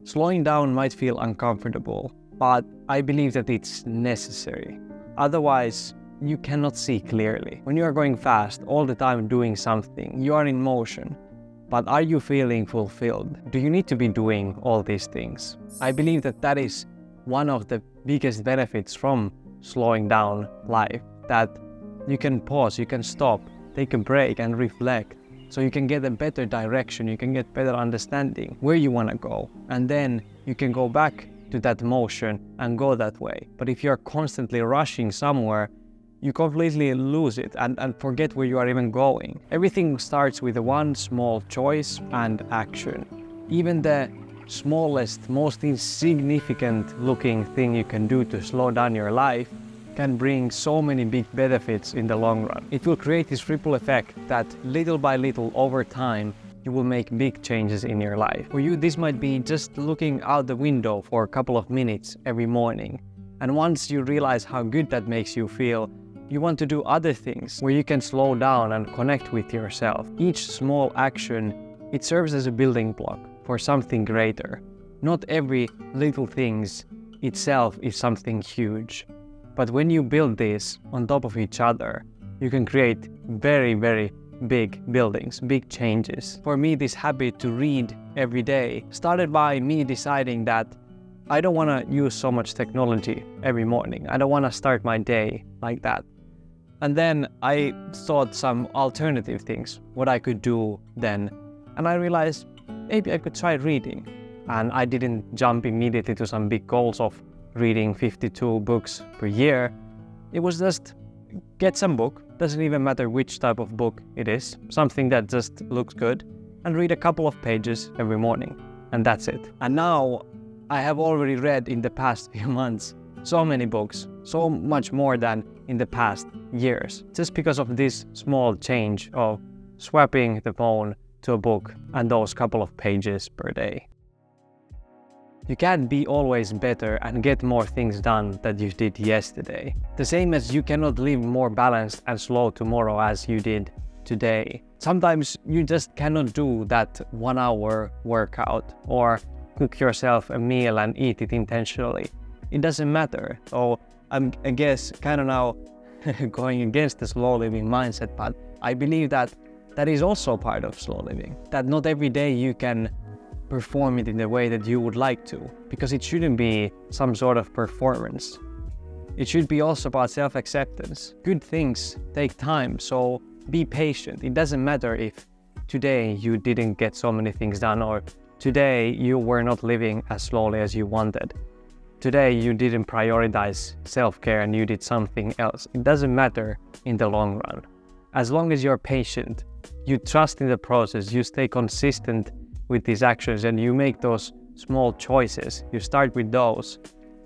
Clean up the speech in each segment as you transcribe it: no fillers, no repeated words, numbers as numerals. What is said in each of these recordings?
Slowing down might feel uncomfortable, but I believe that it's necessary. Otherwise, you cannot see clearly. When you are going fast all the time doing something, you are in motion. But are you feeling fulfilled? Do you need to be doing all these things? I believe that that is one of the biggest benefits from slowing down life, that you can pause, you can stop, take a break and reflect. So you can get a better direction, you can get better understanding where you want to go. And then you can go back to that motion and go that way. But if you're constantly rushing somewhere, you completely lose it and forget where you are even going. Everything starts with one small choice and action. Even the smallest, most insignificant looking thing you can do to slow down your life can bring so many big benefits in the long run. It will create this ripple effect that little by little over time you will make big changes in your life. For you, this might be just looking out the window for a couple of minutes every morning. And once you realize how good that makes you feel, you want to do other things where you can slow down and connect with yourself. Each small action, it serves as a building block for something greater. Not every little thing itself is something huge. But when you build this on top of each other, you can create very, very big buildings, big changes. For me, this habit to read every day started by me deciding that I don't want to use so much technology every morning. I don't want to start my day like that. And then I thought some alternative things, what I could do then. And I realized maybe I could try reading. And I didn't jump immediately to some big goals of reading 52 books per year. It was just get some book, doesn't even matter which type of book it is, something that just looks good, and read a couple of pages every morning. And that's it. And now I have already read in the past few months so many books, so much more than in the past years, just because of this small change of swapping the phone to a book and those couple of pages per day. You can't be always better and get more things done than you did yesterday. The same as you cannot live more balanced and slow tomorrow as you did today. Sometimes you just cannot do that 1 hour workout or cook yourself a meal and eat it intentionally. It doesn't matter. So I guess kind of now going against the slow living mindset, but I believe that that is also part of slow living. That not every day you can perform it in the way that you would like to, because it shouldn't be some sort of performance. It should be also about self-acceptance. Good things take time, so be patient. It doesn't matter if today you didn't get so many things done, or today you were not living as slowly as you wanted. Today you didn't prioritize self-care and you did something else. It doesn't matter in the long run. As long as you're patient, you trust in the process, you stay consistent with these actions and you make those small choices, you start with those,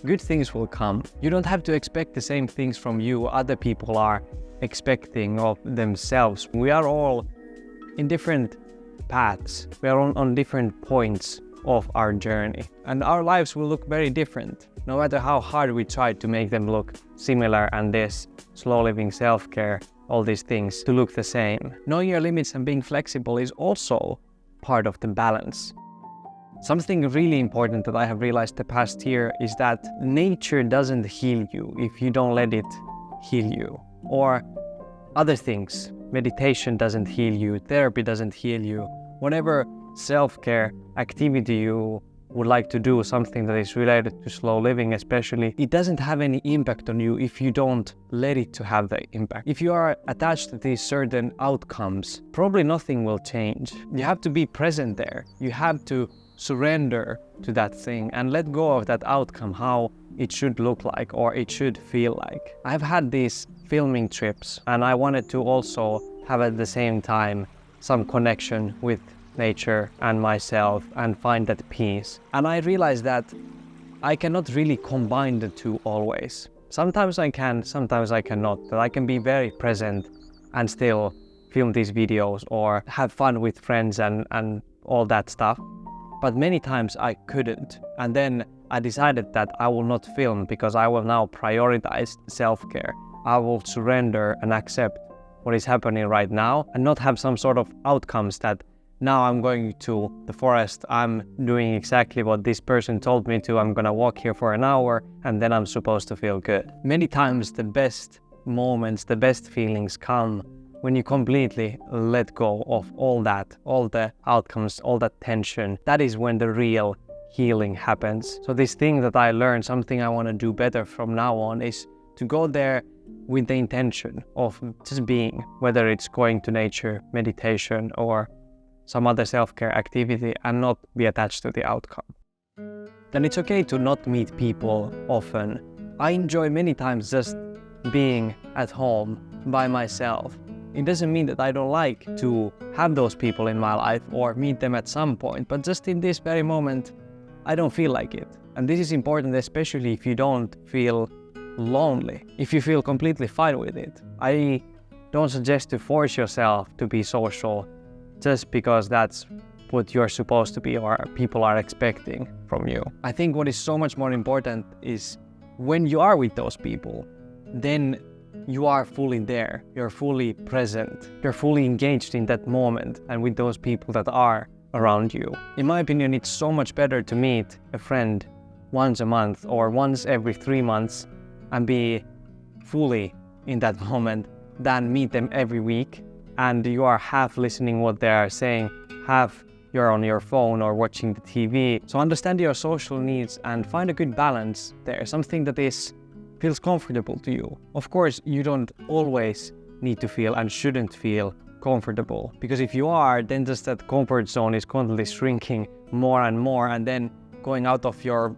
good things will come. You don't have to expect the same things from you other people are expecting of themselves. We are all in different paths. We are on different points of our journey. And our lives will look very different, no matter how hard we try to make them look similar and this slow living, self-care, all these things to look the same. Knowing your limits and being flexible is also part of the balance. Something really important that I have realized the past year is that nature doesn't heal you if you don't let it heal you. Or other things. Meditation doesn't heal you, therapy doesn't heal you. Whatever self-care activity you would like to do, something that is related to slow living especially, it doesn't have any impact on you if you don't let it to have the impact. If you are attached to these certain outcomes, probably nothing will change. You have to be present there. You have to surrender to that thing and let go of that outcome, how it should look like or it should feel like. I've had these filming trips and I wanted to also have at the same time some connection with nature and myself and find that peace. And I realized that I cannot really combine the two always. Sometimes I can, sometimes I cannot. That I can be very present and still film these videos or have fun with friends and all that stuff. But many times I couldn't. And then I decided that I will not film because I will now prioritize self-care. I will surrender and accept what is happening right now and not have some sort of outcomes that now I'm going to the forest, I'm doing exactly what this person told me to, I'm gonna walk here for an hour, and then I'm supposed to feel good. Many times the best moments, the best feelings come when you completely let go of all that, all the outcomes, all that tension. That is when the real healing happens. So this thing that I learned, something I want to do better from now on, is to go there with the intention of just being, whether it's going to nature, meditation, or some other self-care activity, and not be attached to the outcome. Then it's okay to not meet people often. I enjoy many times just being at home by myself. It doesn't mean that I don't like to have those people in my life or meet them at some point, but just in this very moment, I don't feel like it. And this is important, especially if you don't feel lonely, if you feel completely fine with it. I don't suggest to force yourself to be social just because that's what you're supposed to be or people are expecting from you. I think what is so much more important is when you are with those people, then you are fully there, you're fully present, you're fully engaged in that moment and with those people that are around you. In my opinion, it's so much better to meet a friend once a month or once every 3 months and be fully in that moment than meet them every week and you are half listening what they are saying, half you're on your phone or watching the TV. So understand your social needs and find a good balance there, something that feels comfortable to you. Of course, you don't always need to feel and shouldn't feel comfortable, because if you are, then just that comfort zone is constantly shrinking more and more, and then going out of your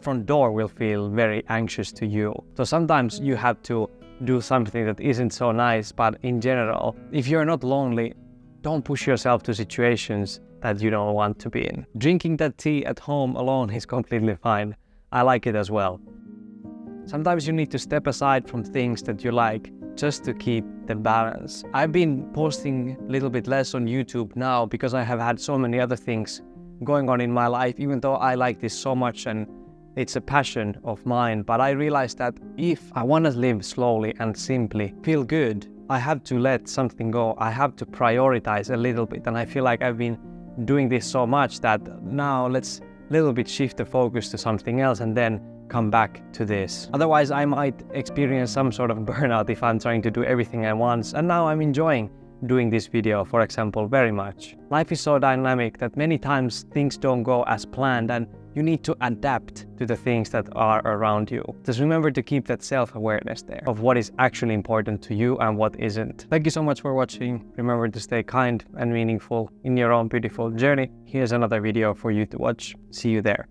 front door will feel very anxious to you. So sometimes you have to do something that isn't so nice, but in general, if you're not lonely, don't push yourself to situations that you don't want to be in. Drinking that tea at home alone is completely fine. I like it as well. Sometimes you need to step aside from things that you like just to keep the balance. I've been posting a little bit less on YouTube now because I have had so many other things going on in my life, even though I like this so much and it's a passion of mine. But I realized that if I want to live slowly and simply feel good, I have to let something go. I have to prioritize a little bit. And I feel like I've been doing this so much that now let's a little bit shift the focus to something else and then come back to this. Otherwise, I might experience some sort of burnout if I'm trying to do everything at once. And now I'm enjoying doing this video, for example, very much. Life is so dynamic that many times things don't go as planned and you need to adapt to the things that are around you. Just remember to keep that self-awareness there of what is actually important to you and what isn't. Thank you so much for watching. Remember to stay kind and meaningful in your own beautiful journey. Here's another video for you to watch. See you there.